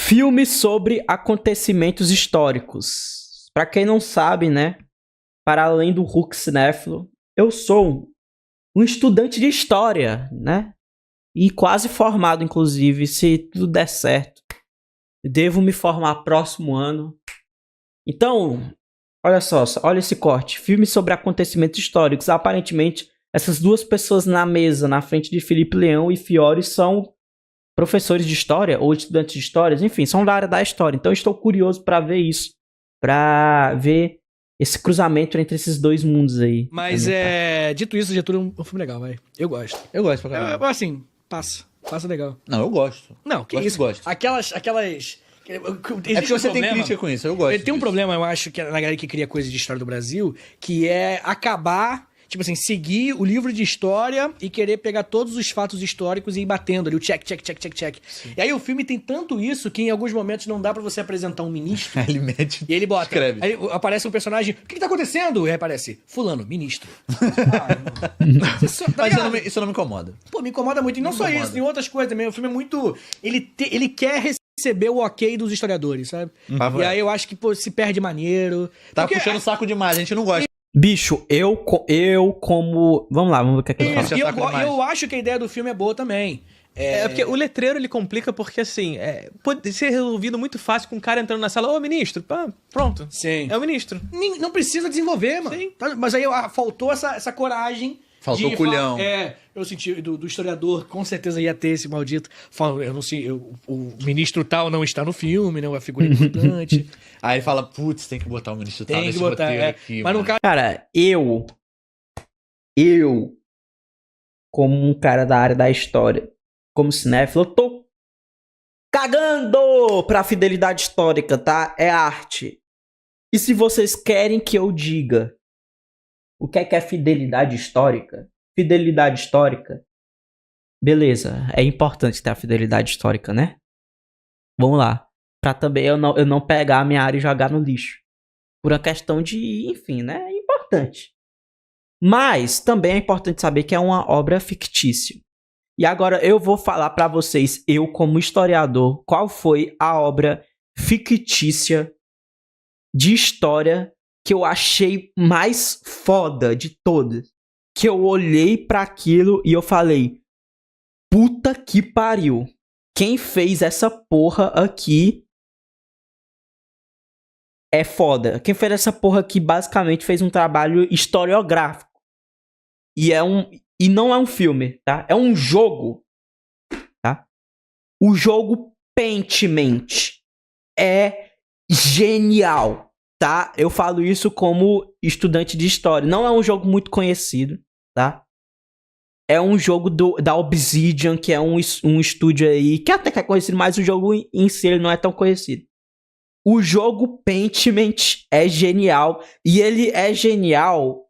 Filme sobre acontecimentos históricos. Pra quem não sabe, né? Para além do Hulk cinéfilo, eu sou um estudante de história, né? E quase formado, inclusive, se tudo der certo. Devo me formar próximo ano. Então, olha só, olha esse corte. Filme sobre acontecimentos históricos. Aparentemente, essas duas pessoas na mesa, na frente de Felipe Leão e Fiore, são professores de história ou estudantes de história. Enfim, são da área da história. Então, eu estou curioso para ver isso. Para ver esse cruzamento entre esses dois mundos aí. Mas dito isso, Getúlio é um filme legal, vai. Eu gosto. Eu gosto pra caramba. Assim, passa legal. Não, eu gosto. Não, que gosto, isso? Gosto. Aquelas... É porque você tem crítica com isso, eu gosto. Tem um problema, eu acho, que na galera que cria coisa de história do Brasil, que é acabar... Tipo assim, seguir o livro de história e querer pegar todos os fatos históricos e ir batendo ali, o check. Sim. E aí o filme tem tanto isso que em alguns momentos não dá pra você apresentar um ministro. Ele mete. E ele bota. Escreve. Aí aparece um personagem, o que tá acontecendo? E aí aparece, fulano, ministro. Mas isso não me incomoda. Pô, me incomoda muito. E não só isso, tem outras coisas também. O filme é muito... Ele quer receber o ok dos historiadores, sabe? E aí eu acho que, pô, se perde maneiro. Tá puxando o saco demais, a gente não gosta. Bicho, eu como... Vamos lá, vamos ver o que é que eu falo. Eu acho que a ideia do filme é boa também. Porque o letreiro ele complica porque, assim, pode ser resolvido muito fácil com um cara entrando na sala, ô ministro, pronto. Sim. É o ministro. Não precisa desenvolver, mano. Sim. Mas aí faltou essa coragem. Faltou culhão. Eu senti do historiador, com certeza ia ter esse maldito. Eu não sei, o ministro tal não está no filme, né? Uma figura importante. Aí ele fala, putz, tem que botar o ministro tal nesse botar, roteiro aqui. Mas no caso... Cara, eu, como um cara da área da história, como cinéfilo, eu tô cagando pra fidelidade histórica, tá? É arte. E se vocês querem que eu diga o que é fidelidade histórica? Fidelidade histórica, beleza, é importante ter a fidelidade histórica, né? Vamos lá. Pra também eu não pegar a minha área e jogar no lixo. Por uma questão de, enfim, né? É importante. Mas também é importante saber que é uma obra fictícia. E agora eu vou falar pra vocês, eu como historiador, qual foi a obra fictícia de história que eu achei mais foda de todas. Que eu olhei pra aquilo e eu falei, puta que pariu. Quem fez essa porra aqui é foda. Quem fez essa porra aqui basicamente fez um trabalho historiográfico. E não é um filme, tá? É um jogo, tá? O jogo Pentiment é genial, tá? Eu falo isso como estudante de história. Não é um jogo muito conhecido, tá? É um jogo da Obsidian, que é um estúdio aí, que até que é conhecido, mas o jogo em si ele não é tão conhecido. O jogo Pentiment é genial, e ele é genial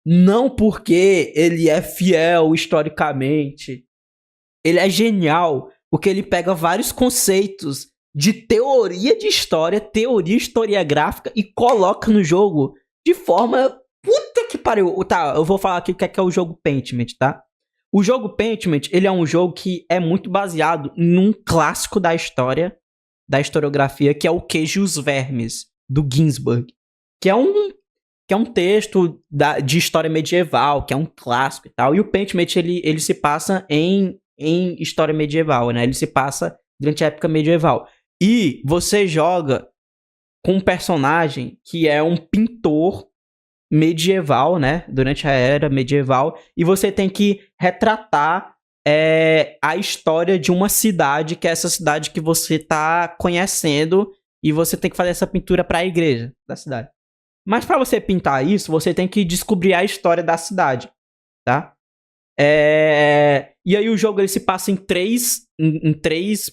não porque ele é fiel historicamente. Ele é genial porque ele pega vários conceitos de teoria de história, teoria historiográfica e coloca no jogo de forma... Puta que pariu. Tá, eu vou falar aqui o que é o jogo Pentiment, tá? O jogo Pentiment, ele é um jogo que é muito baseado num clássico da história, da historiografia, que é o Queijo e os Vermes, do Ginsburg. Que é um texto de história medieval, que é um clássico e tal. E o Pentiment, ele se passa em história medieval, né? Ele se passa durante a época medieval. E você joga com um personagem que é um pintor medieval, né? Durante a era medieval. E você tem que retratar a história de uma cidade, que é essa cidade que você tá conhecendo. E você tem que fazer essa pintura para a igreja da cidade. Mas para você pintar isso, você tem que descobrir a história da cidade, tá? E aí o jogo ele se passa em três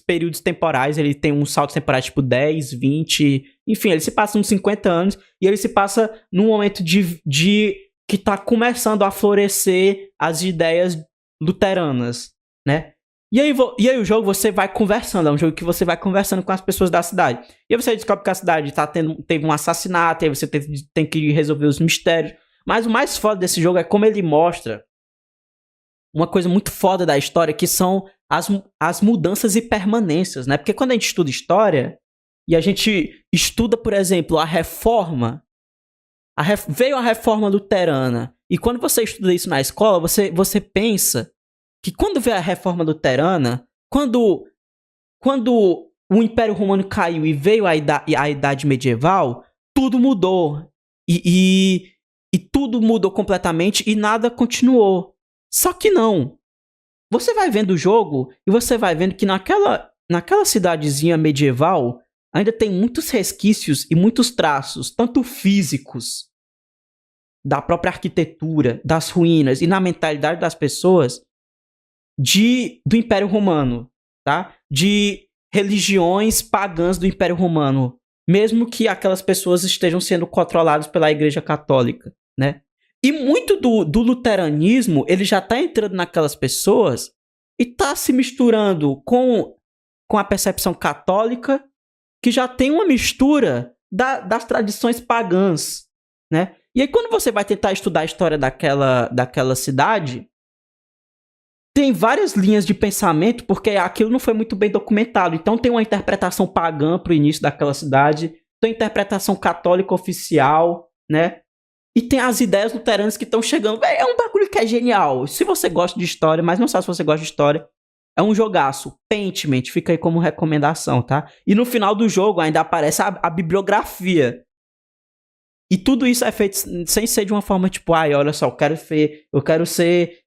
períodos temporais. Ele tem um salto temporal tipo 10, 20... Enfim, ele se passa uns 50 anos. E ele se passa num momento de que tá começando a florescer as ideias luteranas, né? E aí o jogo você vai conversando. É um jogo que você vai conversando com as pessoas da cidade. E aí você descobre que a cidade teve um assassinato. E aí você tem que resolver os mistérios. Mas o mais foda desse jogo é como ele mostra uma coisa muito foda da história, que são as mudanças e permanências, né? Porque quando a gente estuda história, e a gente estuda, por exemplo, a reforma, veio a reforma luterana, e quando você estuda isso na escola, você pensa que quando veio a reforma luterana, quando o Império Romano caiu e veio a Idade Medieval, tudo mudou. E tudo mudou completamente e nada continuou. Só que não. Você vai vendo o jogo e você vai vendo que naquela cidadezinha medieval ainda tem muitos resquícios e muitos traços, tanto físicos, da própria arquitetura, das ruínas e na mentalidade das pessoas do Império Romano, tá? De religiões pagãs do Império Romano, mesmo que aquelas pessoas estejam sendo controladas pela Igreja Católica, né? E muito do luteranismo, ele já tá entrando naquelas pessoas e tá se misturando com a percepção católica, que já tem uma mistura das tradições pagãs, né? E aí quando você vai tentar estudar a história daquela cidade, tem várias linhas de pensamento, porque aquilo não foi muito bem documentado. Então tem uma interpretação pagã pro início daquela cidade, tem uma interpretação católica oficial, né? E tem as ideias luteranas que estão chegando. É um bagulho que é genial. Se você gosta de história, mas não sabe se você gosta de história, é um jogaço. Paintment, fica aí como recomendação, tá? E no final do jogo ainda aparece a bibliografia. E tudo isso é feito sem ser de uma forma tipo, olha só, eu quero ser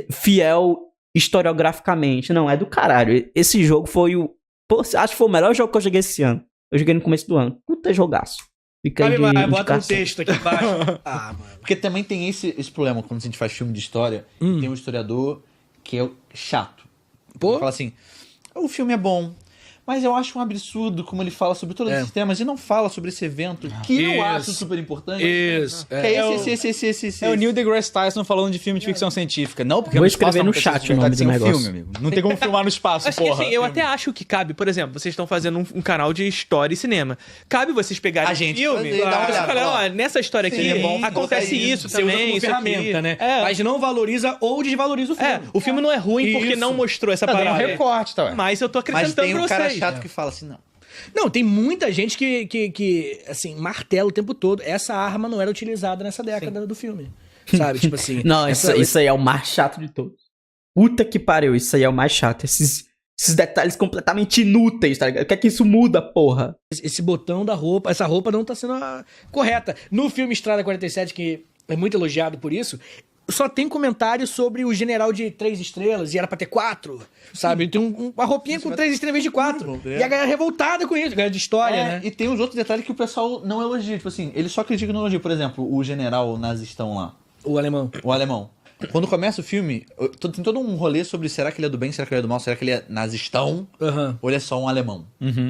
fiel historiograficamente. Não, é do caralho. Esse jogo foi acho que foi o melhor jogo que eu joguei esse ano. Eu joguei no começo do ano. Puta jogaço. Fica aí bota um texto aqui embaixo. Mano. Porque também tem esse problema quando a gente faz filme de história. Tem um historiador que é chato. Ele fala assim, o filme é bom, mas eu acho um absurdo como ele fala sobre todos esses temas e não fala sobre esse evento que eu acho super importante. Isso. Que esse. É o Neil deGrasse Tyson falando de filme de ficção científica. Não, porque vou escrever no chat o nome do negócio. Filme, amigo. Não tem como filmar no espaço, porra. Assim, eu até acho que cabe, por exemplo, vocês estão fazendo um canal de história e cinema. Cabe vocês pegarem a gente filme e dar uma olhada. Nessa história aqui, acontece isso também, isso ferramenta, né? Mas não valoriza ou desvaloriza o filme. O filme não é ruim porque não mostrou essa parada. Tem um recorte, tá? Mas eu tô acrescentando pra vocês. Mas tem um cara chato que fala assim, Não, tem muita gente que assim, martela o tempo todo. Essa arma não era utilizada nessa década do filme. Sabe? Tipo assim. Não, isso aí é o mais chato de todos. Puta que pariu, isso aí é o mais chato. Esses detalhes completamente inúteis, tá ligado? O que é que isso muda, porra? Esse botão da roupa, essa roupa não tá sendo correta. No filme Estrada 47, que é muito elogiado por isso, só tem comentário sobre o general de 3 estrelas e era pra ter 4, sabe? Tem uma roupinha com 3 estrelas em vez de 4. E a galera revoltada com isso, galera de história, né? E tem os outros detalhes que o pessoal não elogia. Tipo assim, ele só critica no elogio. Por exemplo, o general nazistão lá. O alemão. Quando começa o filme, tem todo um rolê sobre será que ele é do bem, será que ele é do mal, será que ele é nazistão, ou ele é só um alemão.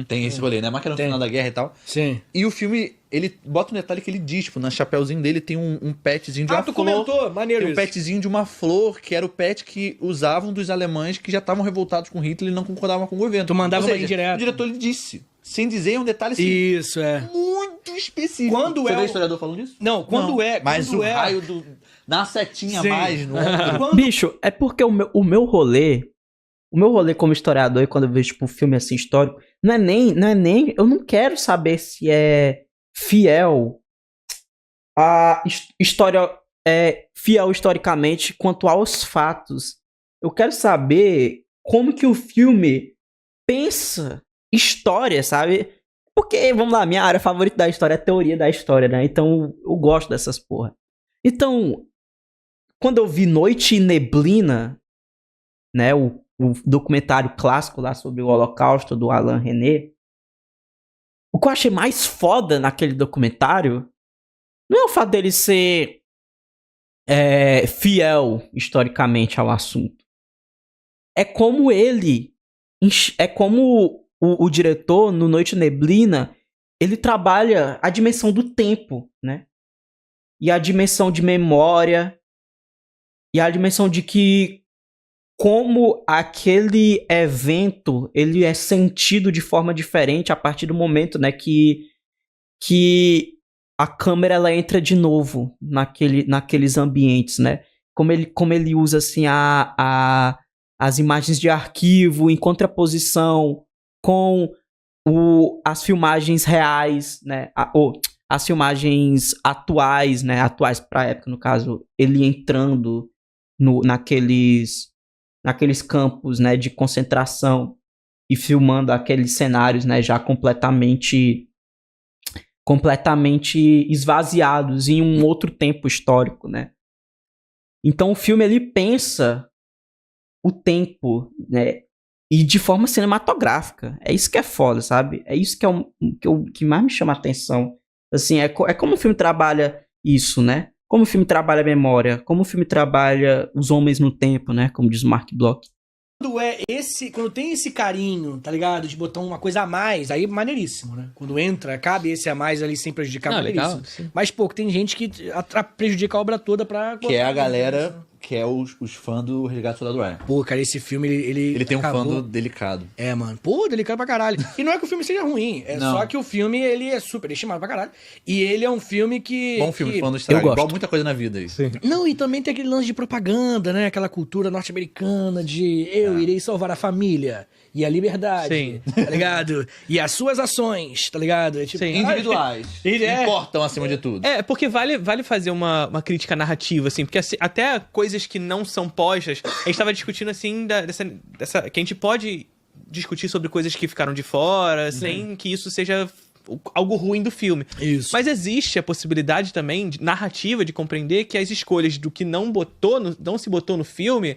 Tem esse rolê, né? Mas que era no final da guerra e tal. Sim. E o filme, ele bota um detalhe que ele diz, tipo, na chapéuzinho dele tem um petzinho de uma flor. Comentou, maneiro tem um petzinho de uma flor, que era o pet que usavam dos alemães que já estavam revoltados com Hitler e não concordavam com o governo. Tu mandava uma direto. O diretor, ele disse, sem dizer, é um detalhe assim. Isso, muito específico. Quando Você é vê o historiador falando disso? Não, mas quando o raio do... Dá uma setinha a mais no ombro. Bicho, é porque o meu rolê como historiador, e quando eu vejo tipo, um filme assim histórico, não é nem eu não quero saber se é fiel a história, fiel historicamente quanto aos fatos. Eu quero saber como que o filme pensa história, sabe? Porque, vamos lá, minha área favorita da história é a teoria da história, né? Então, eu gosto dessas porra. Então, quando eu vi Noite e Neblina, né, o documentário clássico lá sobre o Holocausto do Alain René, o que eu achei mais foda naquele documentário não é o fato dele ser fiel historicamente ao assunto. É como o diretor, no Noite e Neblina, ele trabalha a dimensão do tempo, né? E a dimensão de memória, e a dimensão de que como aquele evento ele é sentido de forma diferente a partir do momento, né, que a câmera ela entra de novo naqueles ambientes, né? como ele usa, assim, as imagens de arquivo em contraposição com as filmagens reais, né? As filmagens atuais, né? Atuais pra época, no caso, ele entrando naqueles campos, né, de concentração e filmando aqueles cenários, né, já completamente esvaziados em um outro tempo histórico, né? Então o filme ele pensa o tempo, né, e de forma cinematográfica. É isso que é foda, sabe? É isso que mais me chama a atenção. Assim, é como o filme trabalha isso, né? Como o filme trabalha a memória, como o filme trabalha os homens no tempo, né? Como diz o Mark Bloch. Quando tem esse carinho, tá ligado? De botar uma coisa a mais, aí maneiríssimo, né? Quando entra, cabe esse a mais ali sem prejudicar, maneiríssimo. Legal, sim. Mas, pô, tem gente que prejudica a obra toda pra... Que é a galera que é os fãs do Resgate do Soldado Ryan. Pô, cara, esse filme, ele tem um acabou... fã delicado. É, mano. Pô, delicado pra caralho. E não é que o filme seja ruim, só que o filme, ele é super estimado pra caralho. E ele é um filme que... Bom filme, fã do estrago. Eu gosto. Igual muita coisa na vida isso. Sim. Não, e também tem aquele lance de propaganda, né? Aquela cultura norte-americana de eu irei salvar a família e a liberdade, Sim. tá ligado? E as suas ações, tá ligado? É tipo, Sim. Individuais. Importam acima de tudo. É, porque vale fazer uma crítica narrativa, assim, porque assim, até coisas que não são postas, a gente tava discutindo, assim, que a gente pode discutir sobre coisas que ficaram de fora, sem que isso seja algo ruim do filme. Isso. Mas existe a possibilidade também, narrativa, de compreender que as escolhas do que não se botou no filme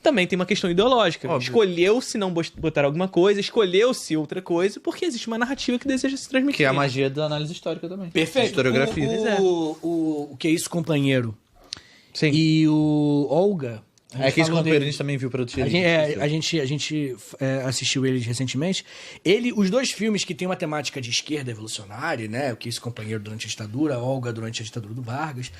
também tem uma questão ideológica. Óbvio. Escolheu-se não botar alguma coisa, escolheu-se outra coisa, porque existe uma narrativa que deseja se transmitir. Que é a magia da análise histórica também. Perfeito. Historiografia. O que é isso, companheiro? Sim. E o Olga... É que esse falou companheiro dele. a gente também viu para o A gente assistiu eles recentemente. Os dois filmes que tem uma temática de esquerda evolucionária, né? O que esse companheiro durante a ditadura, a Olga durante a ditadura do Vargas.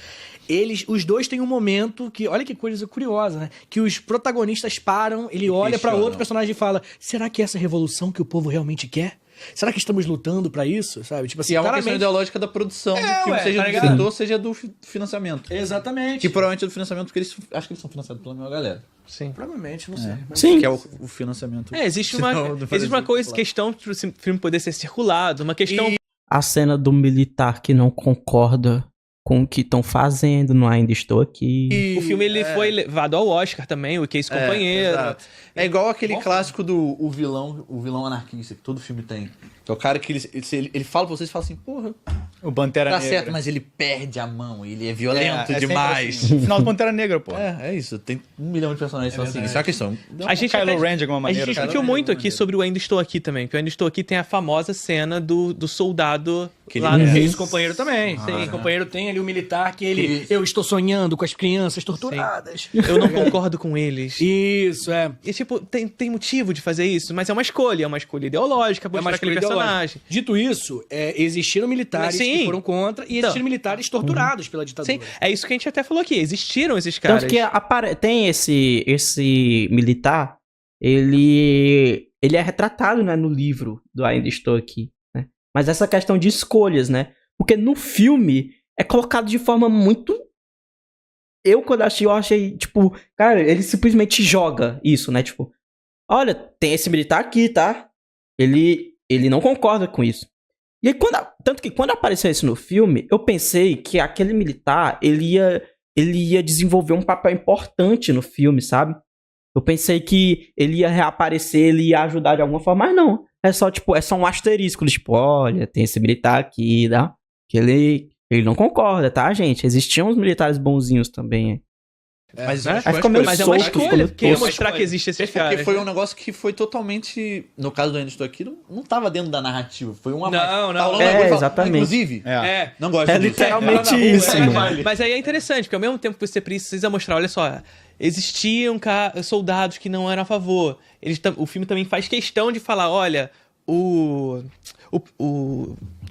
Os dois têm um momento que, olha que coisa curiosa, né? Que os protagonistas param, ele olha pra outro personagem e fala: será que é essa revolução que o povo realmente quer? Será que estamos lutando pra isso? Sabe? Tipo assim, E é uma questão ideológica da produção do filme, seja tá do ligado? diretor, seja do financiamento. Exatamente. Que provavelmente é do financiamento, porque acho que eles são financiados pela mesma galera. Sim. Provavelmente, não sei. Mas... Sim. Que é o financiamento. Existe Senão, uma questão para o filme poder ser circulado, uma questão... A cena do militar que não concorda com o que estão fazendo, não ainda estou aqui. O filme ele foi levado ao Oscar também, o que é esse companheiro. Exato. É igual aquele clássico do o vilão anarquista, que todo filme tem. Que é o cara que ele fala pra vocês e fala assim, porra, O Pantera tá Negra. certo, mas ele perde a mão, ele é violento sempre demais. assim. Final do Pantera Negra, pô. É isso. Tem 1 milhão de personagens só assim. Isso é uma questão. A gente Kylo até- Ren de alguma A maneira. gente Kylo discutiu Ren de muito alguma aqui maneira. sobre o Ainda Estou Aqui também, porque o Ainda Estou Aqui tem a famosa cena do soldado Que lá ele- no... Esse companheiro também. Sim. Esse companheiro tem ali o militar que ele... Eu estou sonhando com as crianças torturadas. Eu não concordo com eles. Isso, é. E tipo, tem motivo de fazer isso, mas é uma escolha ideológica, É mostrar uma aquele escolha personagem. ideológica. Dito isso, existiram militares Sim. que foram contra e existiram militares torturados pela ditadura. Sim, é isso que a gente até falou aqui, existiram esses caras. Tanto que tem esse militar, ele é retratado, né, no livro do Ainda Estou Aqui, né? Mas essa questão de escolhas, né? Porque no filme é colocado de forma muito... Quando assisti, eu achei, tipo... Cara, ele simplesmente joga isso, né? Tipo, olha, tem esse militar aqui, tá? Ele não concorda com isso. E aí, tanto que quando apareceu isso no filme, eu pensei que aquele militar, ele ia desenvolver um papel importante no filme, sabe? Eu pensei que ele ia reaparecer, ele ia ajudar de alguma forma, mas não. É só um asterisco, tipo, olha, tem esse militar aqui, tá? Que ele não concorda, tá, gente? Existiam uns militares bonzinhos também. Mas Né? Aí fica meio Mas é uma solto, escolha, ficou que é tosco. mostrar que existe esses caras. Porque foi um negócio que foi totalmente. No caso do Ainda Estou Aqui, não tava dentro da narrativa. Foi uma. Não, Tava não. rolando uma coisa e fala, Exatamente. Inclusive, É. não gosto É disso. literalmente É, isso, é, mano. Mas aí é interessante, porque ao mesmo tempo que você precisa mostrar, olha só, existiam soldados que não eram a favor. O filme também faz questão de falar, olha, o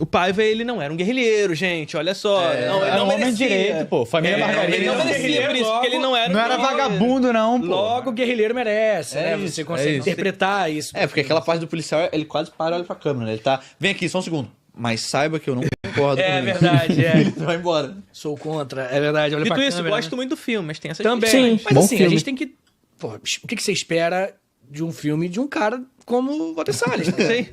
Paiva, ele não era um guerrilheiro, gente, olha só. Não, ele Era não um homem de merecia. direito, pô. Família Margarida. Ele não merecia por isso, porque ele não era Não um era guerrilheiro. vagabundo, não, pô. Logo, o guerrilheiro merece, né? isso, Você consegue isso. interpretar isso. É, porque aquela parte do policial, ele quase para e olha pra câmera, né? Ele tá. Vem aqui, só um segundo. Mas saiba que eu não porra do É Coringa. verdade, é. Ele vai embora. Sou contra, é verdade. Olha Dito pra isso, câmera, gosto né? muito do filme, mas tem essa Também. Sim, Mas bom assim, a filme. gente tem que... Pô, o que você espera de um filme de um cara como o Walter Salles?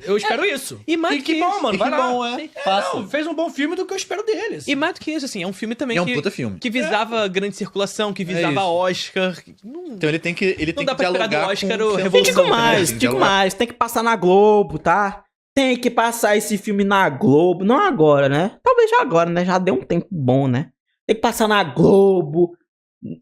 Eu espero isso. E mais que que bom, isso. mano. E Vai que lá. bom, é. Sim. Faça. Não, fez um bom filme do que eu espero dele. assim. E mais do que isso, assim, é um filme também E é um que, puta filme. que visava grande circulação, que visava isso. Oscar. Não, Então ele tem que Não dá que pra esperar do dialogar Oscar com o o Revolução. E digo também, mais, assim, digo dialogar. mais, tem que passar na Globo, tá? Tem que passar esse filme na Globo, não agora, né? Talvez já agora, né? Já deu um tempo bom, né? Tem que passar na Globo,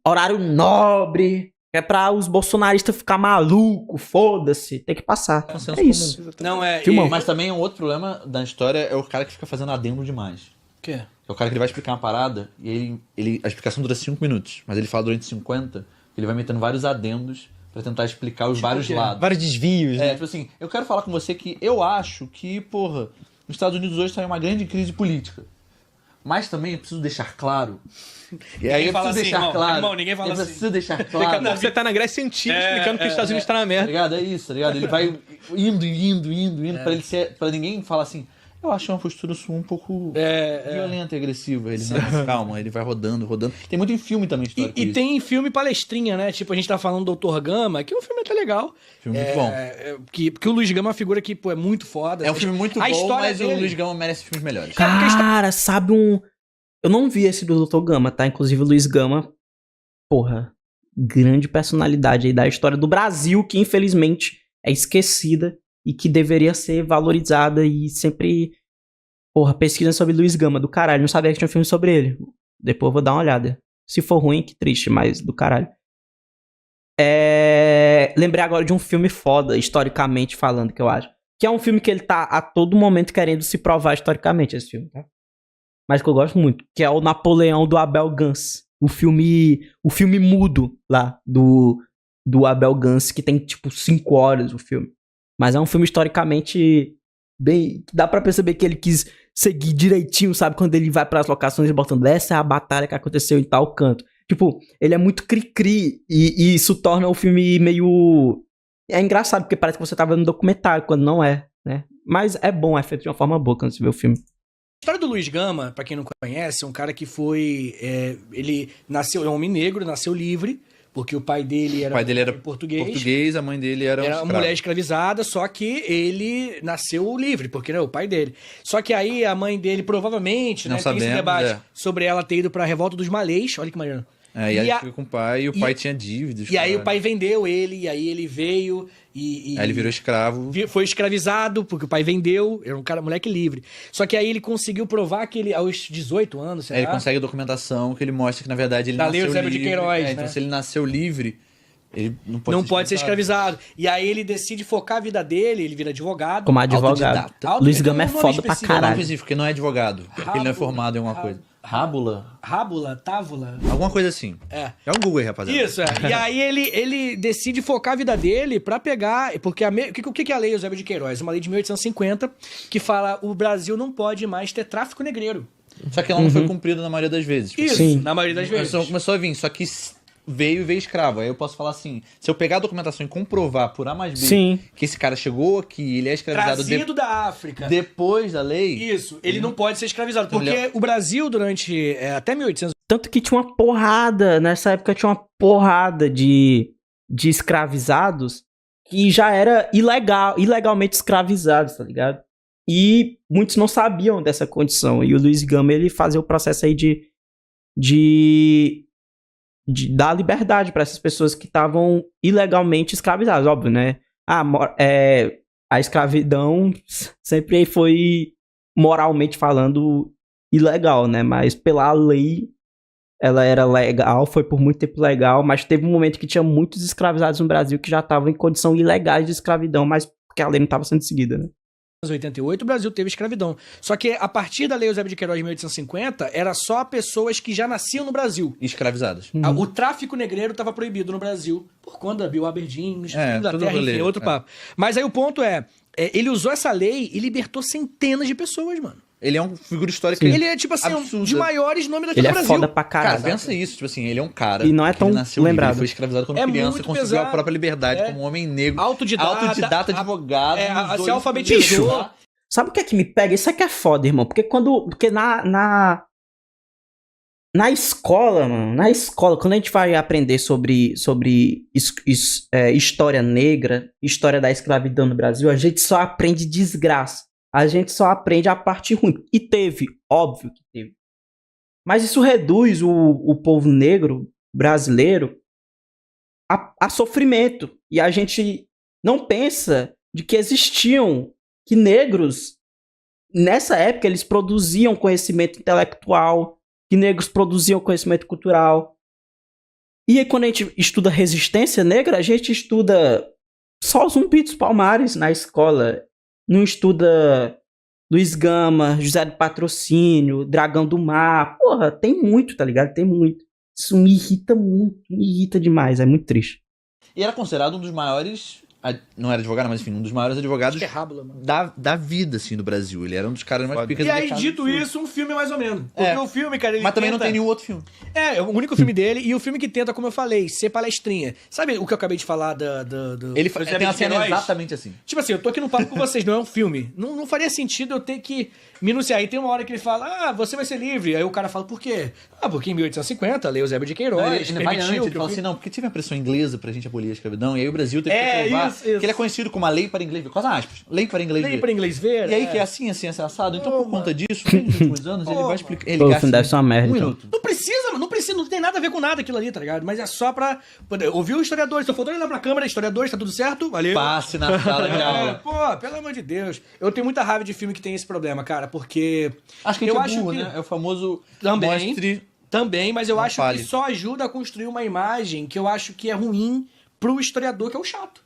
horário nobre, que é pra os bolsonaristas ficar maluco, foda-se, tem que passar. Consenso É isso. comum. Não, é... Filmão. Mas também um outro problema da história é o cara que fica fazendo adendo demais. O quê? É o cara que ele vai explicar uma parada e a explicação dura 5 minutos, mas ele fala durante 50, ele vai metendo vários adendos pra tentar explicar os vários o quê? lados. vários desvios, É, né? tipo assim, eu quero falar com você que eu acho que, porra, os Estados Unidos hoje está em uma grande crise política. Mas também eu preciso deixar claro. E aí eu fala preciso assim, deixar irmão, claro. irmão, ninguém fala eu assim. preciso deixar Daqui a pouco claro. você tá na Grécia Antiga explicando que os Estados Unidos tá na Tá merda. ligado? É isso, tá ligado? Ele vai indo, pra ele ser. Pra ninguém falar assim. Eu acho uma postura sua um pouco violenta e agressiva. Ele não, calma, ele vai rodando. Tem muito em filme também história. E tem filme palestrinha, né? Tipo, a gente tá falando do Doutor Gama, que é um filme até legal. Filme muito bom. Porque o Luiz Gama é uma figura que, pô, é muito foda. É um filme muito A bom, história mas dele- o Luiz Gama merece filmes melhores. Cara, sabe um... Eu não vi esse do Dr. Gama, tá? Inclusive o Luiz Gama, porra, grande personalidade aí da história do Brasil, que infelizmente é esquecida e que deveria ser valorizada e sempre... Porra, pesquisa sobre Luiz Gama, do caralho. Não sabia que tinha um filme sobre ele. Depois eu vou dar uma olhada. Se for ruim, que triste, mas do caralho. Lembrei agora de um filme foda, historicamente falando, que eu acho. Que é um filme que ele tá a todo momento querendo se provar historicamente, esse filme, tá? Mas que eu gosto muito, que é o Napoleão do Abel Gance. O filme mudo lá, do Abel Gance, que tem tipo 5 horas o filme. Mas é um filme historicamente bem... Dá pra perceber que ele quis seguir direitinho, sabe? Quando ele vai pras locações, ele botando essa é a batalha que aconteceu em tal canto. Tipo, ele é muito cri-cri e isso torna o filme meio... É engraçado, porque parece que você tá vendo um documentário, quando não é, né? Mas é bom, é feito de uma forma boa quando você vê o filme. A história do Luiz Gama, pra quem não conhece, é um cara que foi... ele nasceu, é um homem negro, nasceu livre, porque o pai dele era, O pai dele era português. a mãe dele era um Era uma escravo. mulher escravizada, só que ele nasceu livre, porque era o pai dele. Só que aí a mãe dele, provavelmente, Não né, tem esse sabemos, debate sobre ela ter ido pra Revolta dos Malês. Olha que maneiro. É, e aí fica com o pai, e o pai tinha dívidas. E aí caralho. o pai vendeu ele, e aí ele veio e... Aí ele virou escravo. Foi escravizado, porque o pai vendeu, era um cara, moleque livre. Só que aí ele conseguiu provar que ele, aos 18 anos, sei Aí ele lá, consegue documentação que ele mostra que, na verdade, ele Da Lei nasceu Eusébio de livre. Queiroz, Então, né? se ele nasceu livre, ele não pode ser escravizado. E aí ele decide focar a vida dele, ele vira advogado. Como advogado. Autodidata. Luiz Gama é Tem um nome foda pra específico, Não caralho. específico, porque não é advogado. Porque ele não é formado em alguma coisa. Rábula? Rábula, tábula. Alguma coisa assim. É. É um Google aí, rapaziada. Isso, é. E aí ele decide focar a vida dele pra pegar... Porque o que é a Lei Eusébio de Queiroz? Uma lei de 1850 que fala o Brasil não pode mais ter tráfico negreiro. Só que ela não foi cumprida na maioria das vezes. Isso, Sim. na maioria das vezes. Começou a vir, só que veio escravo. Aí eu posso falar assim, se eu pegar a documentação e comprovar por A mais B Sim. que esse cara chegou aqui, ele é escravizado Trazido da África. depois da lei... Isso, ele não pode ser escravizado. Então, Porque o Brasil, durante até 1800... Tanto que tinha uma porrada, nessa época tinha uma porrada de escravizados que já era ilegalmente escravizados, tá ligado? E muitos não sabiam dessa condição. E o Luiz Gama, ele fazia o processo aí de dar liberdade para essas pessoas que estavam ilegalmente escravizadas, óbvio, né? A escravidão sempre foi, moralmente falando, ilegal, né? Mas pela lei, ela era legal, foi por muito tempo legal, mas teve um momento que tinha muitos escravizados no Brasil que já estavam em condição ilegais de escravidão, mas porque a lei não estava sendo seguida, né? 1988, o Brasil teve escravidão. Só que a partir da Lei Eusébio de Queiroz de 1850, era só pessoas que já nasciam no Brasil. Escravizadas. O tráfico negreiro estava proibido no Brasil por conta da Bill Aberdeen, da tudo terra, rolê, enfim, outro papo. Mas aí o ponto ele usou essa lei e libertou centenas de pessoas, mano. Ele é uma figura histórica. Ele é, tipo assim, um absurda. dos maiores nomes daqui Ele do é Brasil. foda pra caralho. Cara, pensa isso, tipo assim, ele é um cara E não é tão que nasceu lembrado. livre, foi escravizado quando É criança, muito conseguiu pesado. a própria liberdade como um homem negro. Autodidata Advogado. se usou isso pra alfabetizou. libertar. Sabe o que é que me pega? Isso aqui é foda, irmão. Porque na escola, mano, quando a gente vai aprender sobre história negra, história da escravidão no Brasil, a gente só aprende desgraça. A gente só aprende a parte ruim. E teve, óbvio que teve. Mas isso reduz o povo negro brasileiro a sofrimento. E a gente não pensa de que existiam, que negros, nessa época, eles produziam conhecimento intelectual, que negros produziam conhecimento cultural. E aí, quando a gente estuda resistência negra, a gente estuda só Zumbi dos Palmares na escola. Não estuda Luiz Gama, José do Patrocínio, Dragão do Mar. Porra, tem muito, tá ligado? Tem muito. Isso me irrita muito, me irrita demais, é muito triste. E era considerado um dos maiores... Não era advogado, mas enfim, um dos maiores advogados da vida, assim, do Brasil. Ele era um dos caras mais picas do mercado. E aí, dito isso, um filme mais ou menos. Porque o filme, cara, ele mas também não tem nenhum outro filme. É o único filme dele e o filme que tenta, como eu falei, ser palestrinha. Sabe o que eu acabei de falar Ele tem uma cena exatamente assim. Tipo assim, eu tô aqui no papo com vocês, não é um filme. Não faria sentido eu ter que me enunciar. Aí tem uma hora que ele fala, você vai ser livre. Aí o cara fala, por quê? Porque em 1850, lei Eusébio de Queiroz, ele vai antes, ele fala assim, porque tive a pressão inglesa pra gente abolir a escravidão, e aí o Brasil teve que provar que ele é conhecido como a lei para inglês ver. Quase aspas. Lei para inglês ver. Lei para inglês ver. E aí que é assim, assado. Então, por conta disso, nos últimos anos, ele vai explicar. Ele gasta deve ser uma merda, minuto. Não precisa, não tem nada a ver com nada aquilo ali, tá ligado? Mas é só pra poder ouvir o historiador. Só faltou olhar pra câmera, historiadores, tá tudo certo? Valeu. Passe na sala de aula. Pô, pelo amor de Deus. Eu tenho muita raiva de filme que tem esse problema, cara, porque... Acho que é burro, né? É o famoso... Também, mas eu acho que só ajuda a construir uma imagem que eu acho que é ruim pro historiador, que é o chato.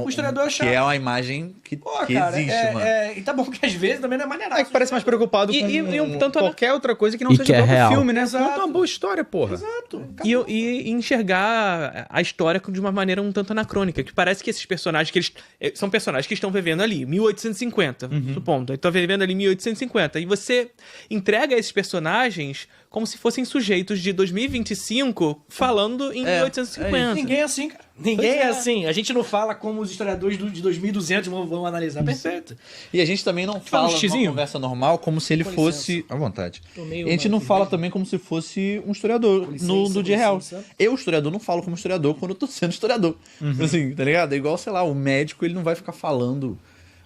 O historiador é chato. Que é uma imagem que cara, existe, mano. E tá bom que às vezes também não é maneirado. É que parece mais preocupado com qualquer outra coisa que não seja o próprio filme, né? Conta uma boa história, porra. Exato. E enxergar a história de uma maneira um tanto anacrônica, que parece que esses personagens, são personagens que estão vivendo ali, 1850, supondo. Estão vivendo ali 1850. E você entrega esses personagens como se fossem sujeitos de 2025 falando em 1850. Ninguém é assim, cara. Ninguém é assim. A gente não fala como os historiadores de 2200 vão analisar. Perfeito. E a gente também não fala numa conversa normal como se ele fosse... À vontade. E a gente não fala também como se fosse um historiador do dia real. Eu, historiador, não falo como historiador quando eu tô sendo historiador. Assim, tá ligado? É igual, sei lá, o médico, ele não vai ficar falando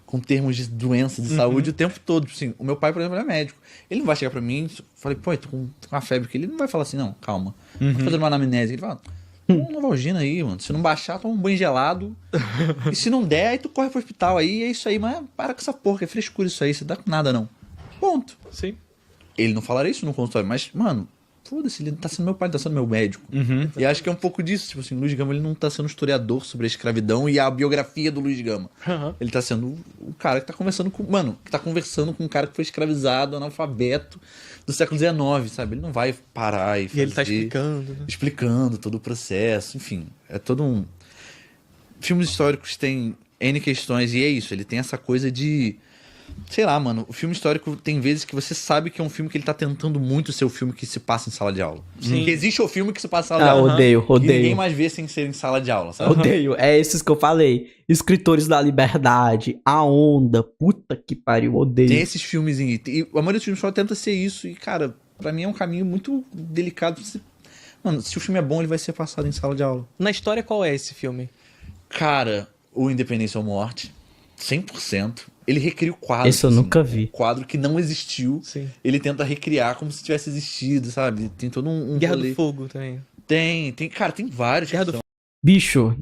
com termos de doença, de saúde o tempo todo. Assim, o meu pai, por exemplo, é médico. Ele não vai chegar pra mim e falei, pô, eu tô com uma febre aqui. Ele não vai falar assim, não, calma. Vai fazer uma anamnese. Ele fala... uma Novalgina aí, mano. Se não baixar, toma um banho gelado. E se não der, aí tu corre pro hospital aí. É isso aí, mas para com essa porra, que é frescura isso aí. Você dá com nada, não. Ponto. Sim. Ele não falaria isso no consultório, mas, mano, foda-se, ele tá sendo meu pai, tá sendo meu médico. E acho que é um pouco disso. Tipo assim, Luiz Gama, ele não tá sendo historiador sobre a escravidão e a biografia do Luiz Gama. Ele tá sendo o cara que tá conversando com... Mano, que tá conversando com um cara que foi escravizado, analfabeto, do século XIX, sabe? Ele não vai parar e fazer... E ele tá explicando. Né? Explicando todo o processo, enfim. É todo um... Filmes históricos têm N questões, e é isso, ele tem essa coisa de... Sei lá, mano, o filme histórico tem vezes que você sabe que é um filme que ele tá tentando muito ser o filme que se passa em sala de aula. Sim. Que existe o filme que se passa em sala de aula. Odeio. E ninguém mais vê sem ser em sala de aula, sabe? Odeio. É esses que eu falei. Escritores da Liberdade, A Onda, puta que pariu, odeio. Tem esses filmes e a maioria dos filmes só tenta ser isso. E, cara, pra mim é um caminho muito delicado. Mano, se o filme é bom, ele vai ser passado em sala de aula. Na história, qual é esse filme? Cara, o Independência ou Morte, 100%. Ele recria o quadro. Esse eu nunca vi. O quadro que não existiu. Sim. Ele tenta recriar como se tivesse existido, sabe? Tem todo um Guerra rolê. do Fogo também. Tem, cara, tem vários. Guerra do Fogo. Bicho,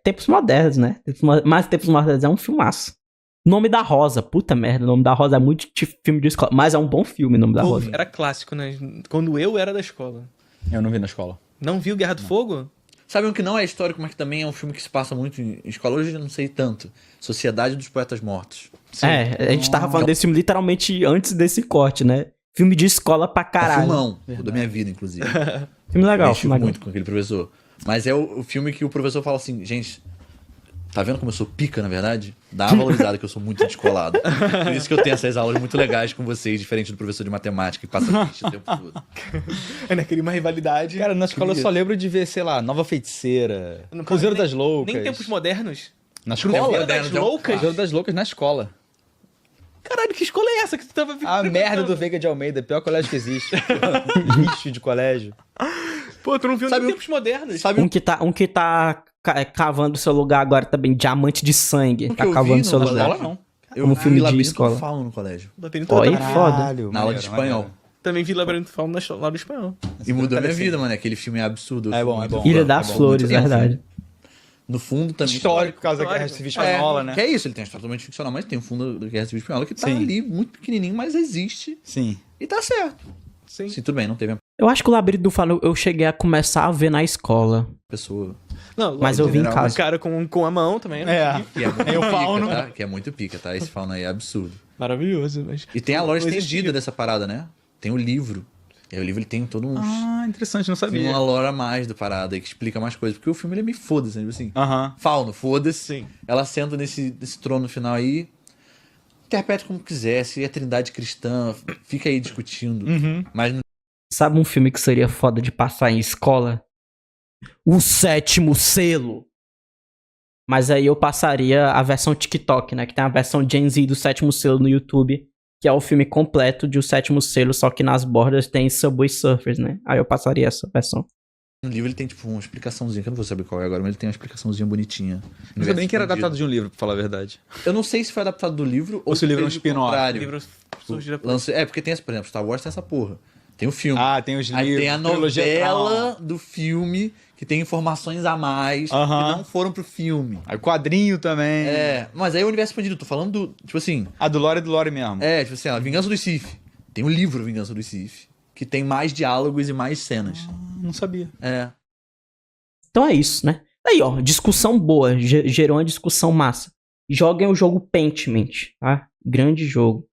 Tempos Modernos, né? Mas Tempos Modernos é um filmaço. Nome da Rosa, puta merda, Nome da Rosa é muito filme de escola, mas é um bom filme, Nome da Rosa. Era clássico, né? Quando eu era da escola. Eu não vi na escola. Não viu Guerra do Fogo? Sabe um que não é histórico, mas que também é um filme que se passa muito em escola? Hoje eu não sei tanto. Sociedade dos Poetas Mortos. Sim. A gente tava falando desse filme literalmente antes desse corte, né? Filme de escola pra caralho. É filmão, da minha vida, inclusive. Filme legal, filme legal. Muito com aquele professor. Mas é o filme que o professor fala assim, gente, tá vendo como eu sou pica, na verdade? Dá uma valorizada que eu sou muito descolado. Por isso que eu tenho essas aulas muito legais com vocês, diferente do professor de matemática, que passa triste o tempo todo. Naquele uma rivalidade. Cara, na escola eu só lembro de ver, sei lá, Nova Feiticeira, Cruzeiro das Loucas. Nem Tempos Modernos? Na escola? Cruzeiro das Loucas? Cruzeiro das Loucas na escola. Caralho, que escola é essa que tu tava A merda do Veiga de Almeida, pior colégio que existe. Lixo de colégio. Pô, tu não viu nem tempos modernos. Sabe Um que tá cavando seu lugar agora também, diamante de sangue. Tá cavando seu lugar. Não. Eu Um vi filme de Labirinto escola. do Fauno no colégio. Oi, foda. Na aula de espanhol. Também vi Labirinto do Fauno na aula do espanhol. E mudou minha vida, mano. Aquele filme é absurdo. É bom, é bom. Ilha das Flores, É um verdade. filme, no fundo também. Histórico, por causa da Guerra Civil Espanhola, né? Que é isso, ele tem uma história totalmente ficcional, mas tem um fundo da Guerra Civil Espanhola que tá Sim. ali, muito pequenininho, mas existe. Sim. E tá certo. Sim. Sim, tudo bem, não teve a Eu acho que o Labirinto do Fauno eu cheguei a começar a ver na escola. pessoa. Não, Mas eu vi em O casa. cara com a mão também, né? É. Que é muito o pica, fauno. tá? Que é muito pica, tá? Esse fauno aí é absurdo. Maravilhoso, mas... E tem a lore Não existe. estendida dessa parada, né? Tem o livro. E aí o livro ele tem todo uns... Ah, interessante, não tem sabia. uma lore a mais da parada aí que explica mais coisas. Porque o filme ele é meio foda-se, né? Tipo assim. Aham. Fauno, foda-se. Sim. Ela senta nesse trono final aí. Interpreta como quiser. Se é trindade cristã, fica aí discutindo. Mas não Sabe um filme que seria foda de passar em escola? O Sétimo Selo. Mas aí eu passaria a versão TikTok, né? Que tem a versão Gen Z do Sétimo Selo no YouTube. Que é o filme completo de O Sétimo Selo, só que nas bordas tem Subway Surfers, né? Aí eu passaria essa versão. no livro ele tem tipo uma explicaçãozinha, que eu não vou saber qual é agora, mas ele tem uma explicaçãozinha bonitinha. Não sabia nem que era adaptado de um livro, pra falar a verdade. Eu não sei se foi adaptado do livro Ou se o livro é um fez o spin-off. contrário. O livro surgiu depois. Lance... É, porque tem, por exemplo, Star Wars tem essa porra. Tem o filme. Ah, tem os Aí livros. tem a trilogia novela do filme, que tem informações a mais, Aham. que não foram pro filme. Aí o quadrinho também. É, mas aí é o universo expandido. Tô falando do, tipo assim... A do Lore é do Lore mesmo. É, tipo assim, a Vingança do Sith. Tem o livro Vingança do Sith, que tem mais diálogos e mais cenas. Não sabia. É. Então é isso, né? Aí, ó, discussão boa. Gerou uma discussão massa. Joguem o jogo Pentiment, tá? Grande jogo.